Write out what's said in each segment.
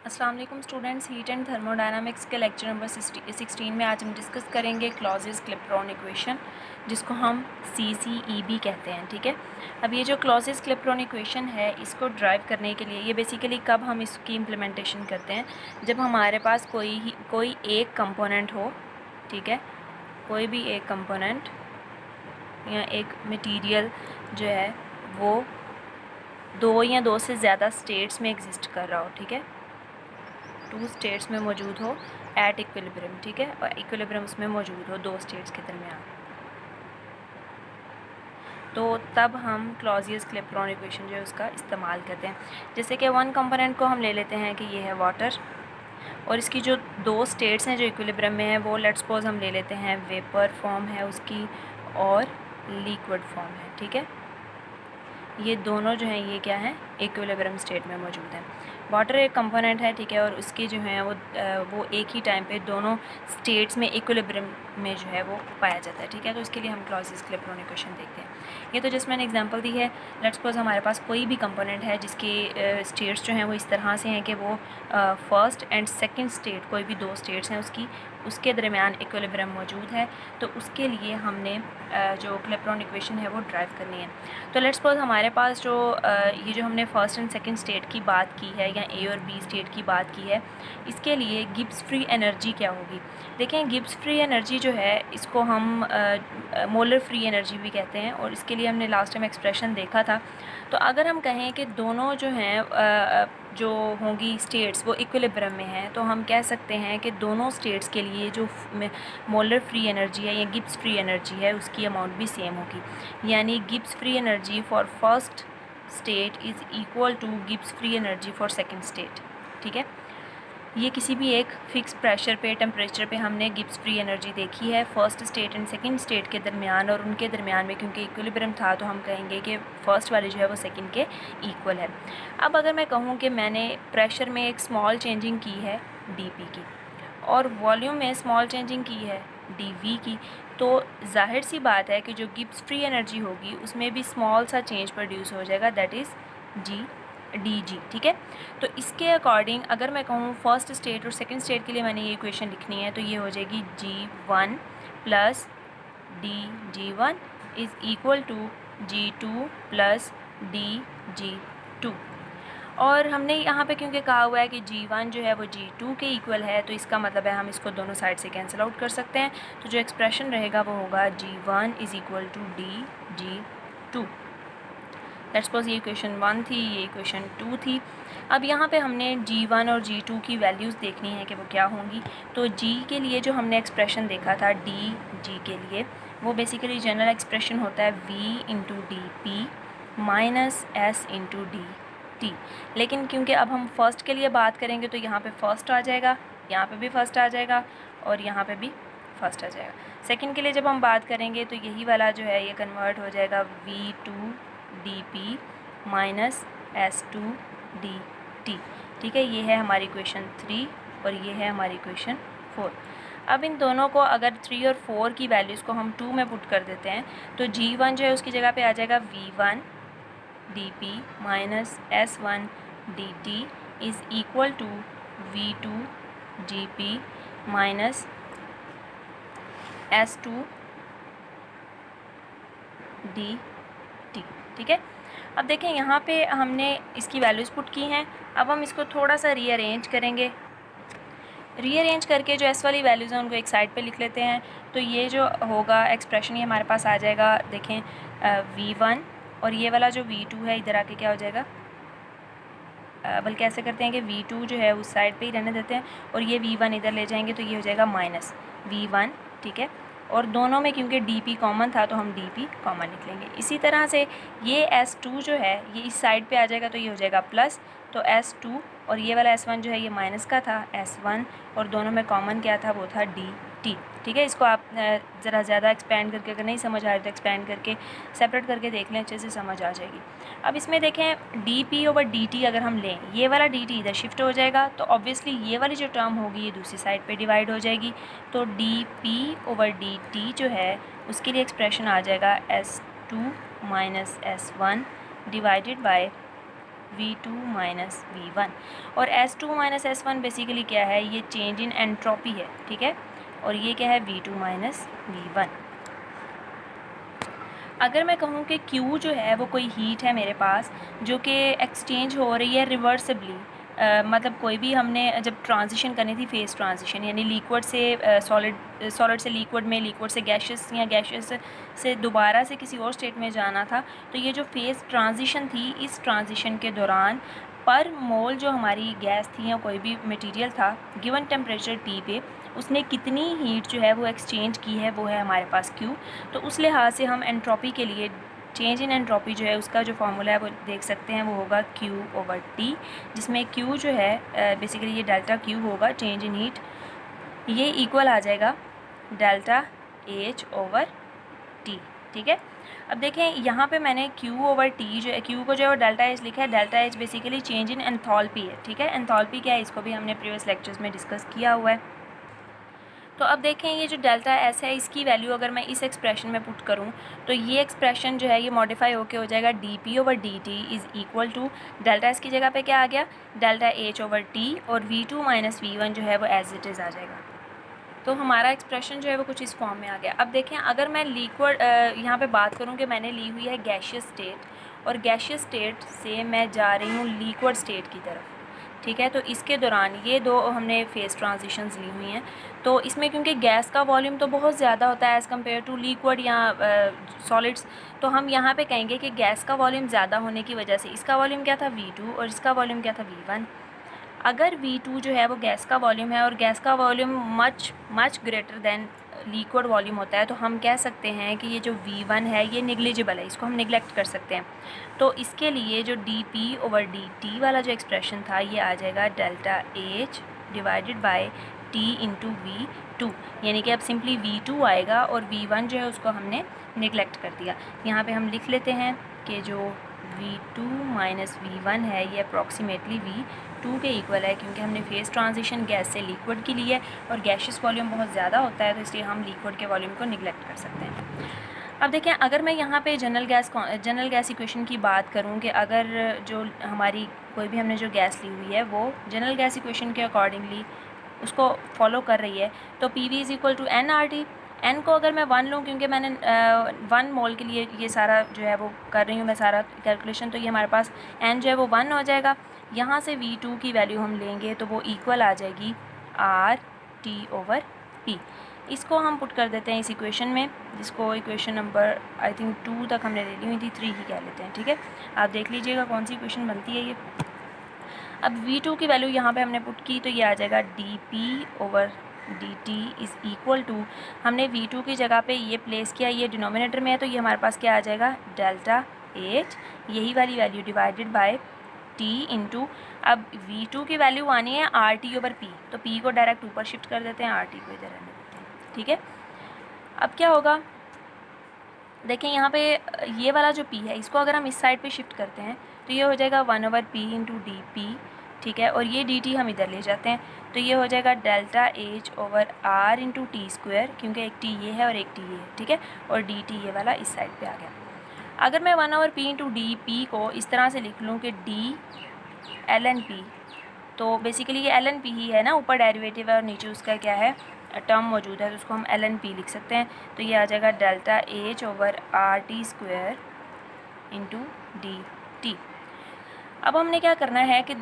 अस्सलाम वालेकुम students, heat and thermodynamics के लेक्चर नंबर 16 में आज हम डिस्कस करेंगे क्लॉजियस-क्लैपेरॉन इक्वेशन, जिसको हम CCEB कहते हैं। ठीक है, अब ये जो क्लॉजियस-क्लैपेरॉन इक्वेशन है, इसको ड्राइव करने के लिए ये बेसिकली कब हम इसकी इम्प्लीमेंटेशन करते हैं, जब हमारे पास कोई एक कंपोनेंट हो। ठीक है, कोई भी एक कंपोनेंट या एक मटीरियल जो है वो दो या दो से ज़्यादा स्टेट्स में एग्जिस्ट कर रहा हो। ठीक है, 2 स्टेट्स में मौजूद हो एट इक्विलिब्रियम। ठीक है, और इक्विलिब्रियम उसमें मौजूद हो 2 स्टेट्स के दरमियान, तो तब हम क्लॉजियस-क्लैपेरॉन इक्वेशन जो है उसका इस्तेमाल करते हैं। जैसे कि वन कंपोनेंट को हम ले लेते हैं कि ये है वाटर, और इसकी जो 2 स्टेट्स हैं जो इक्विलिब्रियम में है वो लेट्स सपोज हम ले लेते हैं वेपर फॉर्म है उसकी और लिक्विड फॉर्म है। ठीक है, ये दोनों जो हैं ये क्या हैं, इक्विलिब्रियम स्टेट में मौजूद हैं। वाटर एक कंपोनेंट है, ठीक है, और उसकी जो है वो एक ही टाइम पे दोनों स्टेट्स में इक्विलिब्रियम में जो है वो पाया जाता है। ठीक है, तो इसके लिए हम क्लॉजियस-क्लैपेरॉन इक्वेशन देखते हैं। ये तो जस्ट मैंने एग्जांपल दी है। लेट्स सपोज हमारे पास कोई भी कंपोनेंट है जिसके स्टेट्स जो हैं वो इस तरह से हैं कि वो फर्स्ट एंड सेकेंड स्टेट, कोई भी 2 स्टेट्स हैं उसके दरमियान इक्विलिब्रियम मौजूद है, तो उसके लिए हमने जो क्लैपेरॉन इक्वेशन है वो ड्राइव करनी है। तो लेट्स सपोज हमारे पास ये जो हमने फर्स्ट एंड सेकंड स्टेट की बात की है या ए और बी स्टेट की बात की है, इसके लिए गिब्स फ्री एनर्जी क्या होगी। देखें, गिब्स फ्री एनर्जी जो है इसको हम मोलर फ्री एनर्जी भी कहते हैं, और इसके लिए हमने लास्ट टाइम एक्सप्रेशन देखा था। तो अगर हम कहें कि दोनों जो हैं जो होंगी स्टेट्स वो इक्विलिब्रियम में हैं, तो हम कह सकते हैं कि दोनों स्टेट्स के लिए जो मोलर फ्री एनर्जी है या गिब्स फ्री एनर्जी है उसकी अमाउंट भी सेम होगी। यानी Gibbs free energy for first state is equal to Gibbs free energy for second state. ठीक है, ये किसी भी एक फ़िक्स प्रेशर पे, टेम्परेचर पे हमने गिब्स फ्री एनर्जी देखी है first state and second state के दरमियान, और उनके दरमियान में क्योंकि इक्विलिब्रियम था तो हम कहेंगे कि फ़र्स्ट वाली जो है वो सेकंड के इक्वल है। अब अगर मैं कहूँ कि मैंने प्रेशर में एक स्मॉल चेंजिंग की है dP की, और वॉल्यूम में स्मॉल चेंजिंग की है dV की, तो जाहिर सी बात है कि जो गिब्स फ्री एनर्जी होगी उसमें भी स्मॉल सा चेंज प्रोड्यूस हो जाएगा, दैट इज़ dG। ठीक है, तो इसके अकॉर्डिंग अगर मैं कहूँ फर्स्ट स्टेट और सेकंड स्टेट के लिए मैंने ये इक्वेशन लिखनी है, तो ये हो जाएगी G1 plus dG1 is equal to G2 plus dG2। और हमने यहाँ पे क्योंकि कहा हुआ है कि G1 जो है वो G2 के इक्वल है, तो इसका मतलब है हम इसको दोनों साइड से कैंसिल आउट कर सकते हैं। तो जो एक्सप्रेशन रहेगा वो होगा G1 is equal to dG2। Let's suppose ये इक्वेशन 1 थी, ये इक्वेशन 2 थी। अब यहाँ पे हमने G1 और G2 की वैल्यूज़ देखनी है कि वो क्या होंगी। तो G के लिए जो हमने एक्सप्रेशन देखा था dG के लिए, वो बेसिकली जनरल एक्सप्रेशन होता है V into dP minus S into dt। लेकिन क्योंकि अब हम फर्स्ट के लिए बात करेंगे तो यहाँ पे फर्स्ट आ जाएगा, यहाँ पे भी फर्स्ट आ जाएगा, और यहाँ पे भी फर्स्ट आ जाएगा। सेकंड के लिए जब हम बात करेंगे तो यही वाला जो है ये कन्वर्ट हो जाएगा V2 dP minus S2 dt। ठीक है, ये है हमारी इक्वेशन 3 और ये है हमारी इक्वेशन 4। अब इन दोनों को अगर 3 और 4 की वैल्यूज़ को हम 2 में पुट कर देते हैं, तो G1 जो है उसकी जगह पे आ जाएगा V1 dP minus S1 dt is equal to V2 dP minus S2 dt। ठीक है, अब देखें यहाँ पे हमने इसकी वैल्यूज़ पुट की हैं। अब हम इसको थोड़ा सा रीअरेंज करेंगे। रीअरेंज करके जो एस वाली वैल्यूज़ हैं उनको एक साइड पे लिख लेते हैं। तो ये जो होगा एक्सप्रेशन ये हमारे पास आ जाएगा, देखें V1, और ये वाला जो V2 है इधर आके क्या हो जाएगा, बल्कि ऐसे करते हैं कि V2 जो है उस साइड पे ही रहने देते हैं, और ये V1 इधर ले जाएंगे तो ये हो जाएगा माइनस V1। ठीक है, और दोनों में क्योंकि dP कॉमन था तो हम dP कॉमन लिख लेंगे। इसी तरह से ये S2 जो है ये इस साइड पे आ जाएगा तो ये हो जाएगा प्लस, तो S2, और ये वाला S1 जो है ये माइनस का था S1, और दोनों में कॉमन क्या था वो था dt। ठीक है, इसको आप ज़रा ज़्यादा एक्सपेंड करके, अगर नहीं समझ आ रही तो एक्सपेंड करके सेपरेट करके देख लें, अच्छे से समझ आ जाएगी। अब इसमें देखें dP ओवर dt अगर हम लें, ये वाला dt इधर शिफ्ट हो जाएगा, तो ऑब्वियसली ये वाली जो टर्म होगी ये दूसरी साइड पे डिवाइड हो जाएगी। तो dP ओवर dt जो है उसके लिए एक्सप्रेशन आ जाएगा S2 minus S1 divided by V2 minus V1। और S2 माइनस S1 बेसिकली क्या है, ये चेंज इन एंट्रोपी है, ठीक है। और ये क्या है, V2 माइनस V1। अगर मैं कहूँ कि Q जो है वो कोई हीट है मेरे पास जो कि एक्सचेंज हो रही है रिवर्सिबली, मतलब कोई भी हमने जब ट्रांजिशन करनी थी, फेस ट्रांजिशन, यानी लिक्विड से सॉलिड से लिक्विड में, लिक्विड से गैशियस या गैशियस से दोबारा से किसी और स्टेट में जाना था, तो ये जो फेस ट्रांजिशन थी, इस ट्रांजिशन के दौरान पर मोल जो हमारी गैस थी या कोई भी मटेरियल था गिवन टेम्परेचर T पे, उसने कितनी हीट जो है वो एक्सचेंज की है, वो है हमारे पास Q। तो उस लिहाज से हम एंट्रोपी के लिए चेंज इन एंट्रोपी जो है उसका जो फार्मूला है वो देख सकते हैं, वो होगा Q/T, जिसमें Q जो है बेसिकली ये डेल्टा Q होगा, चेंज इन हीट, ये इक्वल आ जाएगा डेल्टा H/T, ठीक है। अब देखें यहाँ पे मैंने Q/T जो है, Q को जो है वो डेल्टा H लिखा है, delta H basically change in enthalpy है, ठीक है। एंथैल्पी क्या है, इसको भी हमने प्रीवियस लेक्चर्स में डिस्कस किया हुआ है। तो अब देखें ये जो डेल्टा एस है, इसकी वैल्यू अगर मैं इस एक्सप्रेशन में पुट करूं तो ये एक्सप्रेशन जो है ये मॉडिफाई होके हो जाएगा dP/dt is equal to delta S की जगह पे क्या आ गया, डेल्टा H/T, और V2 माइनस V1 जो है वो एज इट इज़ आ जाएगा। तो हमारा एक्सप्रेशन जो है वो कुछ इस फॉर्म में आ गया। अब देखें अगर मैं लिक्विड यहाँ पे बात करूँ कि मैंने ली हुई है गैशियस स्टेट, और गैशियस स्टेट से मैं जा रही हूँ लिक्विड स्टेट की तरफ, ठीक है। तो इसके दौरान ये दो हमने फेस ट्रांजिशंस ली हुई हैं, तो इसमें क्योंकि गैस का वॉल्यूम तो बहुत ज़्यादा होता है एज़ कम्पेयर टू लिक्विड या सॉलिड्स, तो हम यहाँ पे कहेंगे कि गैस का वॉल्यूम ज़्यादा होने की वजह से इसका वॉल्यूम क्या था V2 और इसका वॉल्यूम क्या था V1। अगर V2 जो है वो गैस का वॉल्यूम है और गैस का volume much greater than liquid volume होता है, तो हम कह सकते हैं कि ये जो V1 है ये निग्लिजिबल है, इसको हम निगलेक्ट कर सकते हैं। तो इसके लिए जो dP/dt वाला जो एक्सप्रेशन था ये आ जाएगा delta H divided by T into V2, यानी कि अब सिंपली V2 आएगा और V1 जो है उसको हमने निगलेक्ट कर दिया। यहाँ पे हम लिख लेते हैं कि जो V2 माइनस V1 है ये अप्रॉक्सीमेटली V2 के इक्वल है, क्योंकि हमने फेस ट्रांजिशन गैस से लिक्विड की ली है और गैशियस वॉल्यूम बहुत ज़्यादा होता है, तो इसलिए हम लिक्विड के वॉल्यूम को निगलेक्ट कर सकते हैं। अब देखें अगर मैं यहाँ पे जनरल गैस इक्वेशन की बात करूँ कि अगर जो हमारी कोई भी हमने जो गैस ली हुई है वो जनरल गैस इक्वेशन के अकॉर्डिंगली उसको फॉलो कर रही है, तो PV is equal to nRT। n को अगर मैं 1 लूँ, क्योंकि मैंने 1 मोल के लिए ये सारा जो है वो कर रही हूँ मैं सारा कैलकुलेशन, तो ये हमारे पास n जो है वो 1 हो जाएगा। यहाँ से V2 की वैल्यू हम लेंगे तो वो इक्वल आ जाएगी RT/P। इसको हम पुट कर देते हैं इस इक्वेशन में, जिसको इक्वेशन नंबर आई थिंक 2 तक हमने ले ली हुई थी, 3 ही कह लेते हैं, ठीक है। आप देख लीजिएगा कौन सी इक्वेशन बनती है ये। अब V2 की वैल्यू यहाँ पे हमने पुट की तो ये आ जाएगा dP/dt इज़ इक्वल टू, हमने V2 की जगह पे ये प्लेस किया, ये डिनोमिनेटर में है, तो ये हमारे पास क्या आ जाएगा डेल्टा H, यही वाली value divided by T into, अब V2 की वैल्यू आनी है RT/P, तो P को डायरेक्ट ऊपर शिफ्ट कर देते हैं, RT को इधर रहने देते हैं, ठीक है। अब क्या होगा, देखें यहाँ पे ये वाला जो P है इसको अगर हम इस साइड पे शिफ्ट करते हैं तो ये हो जाएगा 1/P इंटू DP, ठीक है। और ये dt हम इधर ले जाते हैं तो ये हो जाएगा delta H/R into T square, क्योंकि एक T ये है और एक T ये है, ठीक है। और dt ये वाला इस साइड पे आ गया। अगर मैं 1/P इंटू DP को इस तरह से लिख लूँ कि d/ln P, तो बेसिकली ये ln P ही है ना, ऊपर डेरिवेटिव है और नीचे उसका क्या है टर्म मौजूद है, तो उसको हम ln P लिख सकते हैं। तो ये आ जाएगा delta H/RT square into dt। अब हमने क्या करना है कि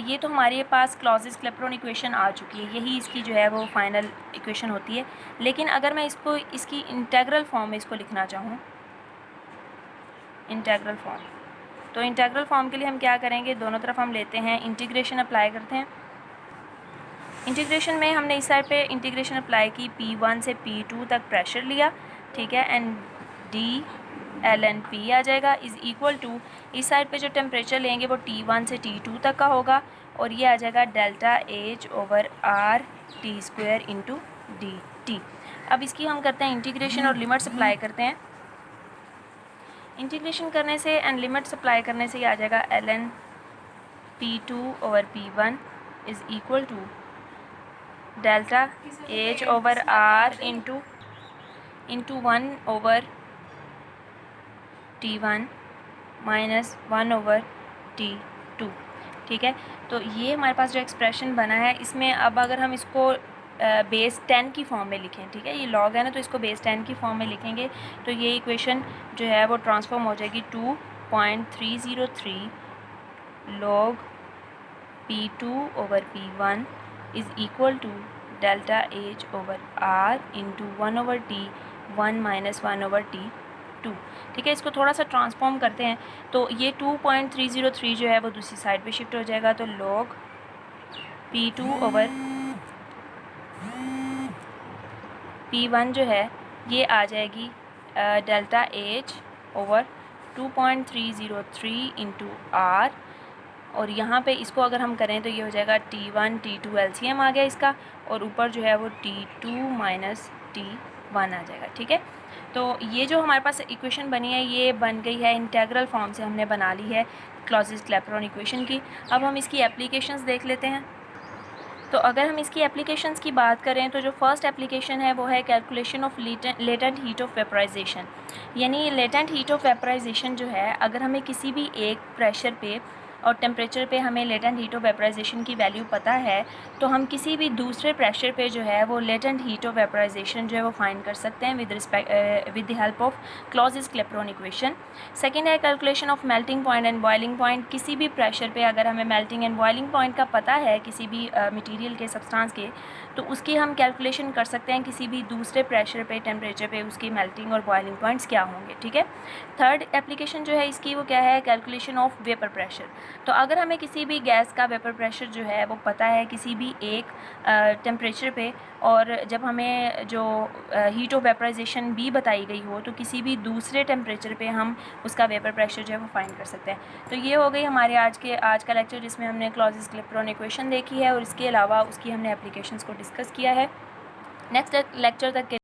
ये तो हमारे पास क्लॉज़ेस-क्लैपेरॉन इक्वेशन आ चुकी है, यही इसकी जो है वो फाइनल इक्वेशन होती है। लेकिन अगर मैं इसको इसकी इंटेग्रल फॉर्म में इसको लिखना चाहूँ, इंटेग्रल फॉर्म, तो इंटेग्रल फॉर्म के लिए हम क्या करेंगे, दोनों तरफ हम लेते हैं इंटीग्रेशन अप्लाई करते हैं। इंटीग्रेशन में हमने इस साइड पे इंटीग्रेशन अप्लाई की, P1 से P2 तक प्रेशर लिया, ठीक है, एंड d/ln P आ जाएगा इज़ इक्वल टू, इस साइड पे जो टेम्परेचर लेंगे वो T1 से T2 तक का होगा और ये आ जाएगा delta H/RT square into dt। अब इसकी हम करते हैं इंटीग्रेशन और लिमिट्स अप्लाई करते हैं। इंटीग्रेशन करने से एंड लिमिट्स अप्लाई करने से ये आ जाएगा ln P2/P1 is equal to delta H/R into 1/T1 minus 1/T2, ठीक है। तो ये हमारे पास जो एक्सप्रेशन बना है, इसमें अब अगर हम इसको बेस 10 की फॉर्म में लिखें, ठीक है, ये लॉग है ना, तो इसको बेस 10 की फॉर्म में लिखेंगे तो ये इक्वेशन जो है वो ट्रांसफॉर्म हो जाएगी 2.303 log P2/P1 is equal to delta H over R into 1/T 1 - 1/T 2। ठीक है, इसको थोड़ा सा ट्रांसफॉर्म करते हैं तो ये 2.303 जो है वो दूसरी साइड पे शिफ्ट हो जाएगा, तो log P2/P1 जो है ये आ जाएगी delta H over 2.303 into R, और यहाँ पे इसको अगर हम करें तो ये हो जाएगा T1 T2 LCM आ गया इसका, और ऊपर जो है वो T2 माइनस T1 आ जाएगा। ठीक है, तो ये जो हमारे पास इक्वेशन बनी है ये बन गई है इंटेग्रल फॉर्म से, हमने बना ली है क्लॉजियस-क्लैपेरॉन इक्वेशन की। अब हम इसकी एप्लीकेशंस देख लेते हैं। तो अगर हम इसकी एप्लीकेशंस की बात करें तो जो फर्स्ट एप्लीकेशन है वो है calculation of latent heat of vaporisation. यानी लेटेंट हीट ऑफ वेपराइजेशन जो है, अगर हमें किसी भी एक प्रेशर पे और टेम्परेचर पे हमें लेटेंट हीट ऑफ वेपराइजेशन की वैल्यू पता है तो हम किसी भी दूसरे प्रेशर पे जो है वो लेटेंट हीट ऑफ वेपराइजेशन जो है वो फाइंड कर सकते हैं with the help of Clausius Clapeyron equation. Second है calculation of melting point and boiling point. किसी भी प्रेशर पे अगर हमें मेल्टिंग एंड बॉइलिंग पॉइंट का पता है किसी भी मटीरियल के, सब्सटेंस के, तो उसकी हम कैलकुलेशन कर सकते हैं किसी भी दूसरे प्रेशर पे, टेम्परेचर पे उसकी मेल्टिंग और बॉइलिंग पॉइंट्स क्या होंगे। ठीक है, थर्ड एप्लीकेशन जो है इसकी वो क्या है, कैलकुलेशन ऑफ वेपर प्रेशर। तो अगर हमें किसी भी गैस का वेपर प्रेशर जो है वो पता है किसी भी एक टेम्परेचर पे, और जब हमें जो हीट ऑफ वेपराइजेशन भी बताई गई हो तो किसी भी दूसरे टेम्परेचर पे हम उसका वेपर प्रेशर जो है वो फाइंड कर सकते हैं। तो ये हो गई हमारे आज का लेक्चर, जिसमें हमने क्लॉजियस-क्लैपेरॉन इक्वेशन देखी है और इसके अलावा उसकी हमने एप्लीकेशंस को डिस्कस किया है। नेक्स्ट लेक्चर तक के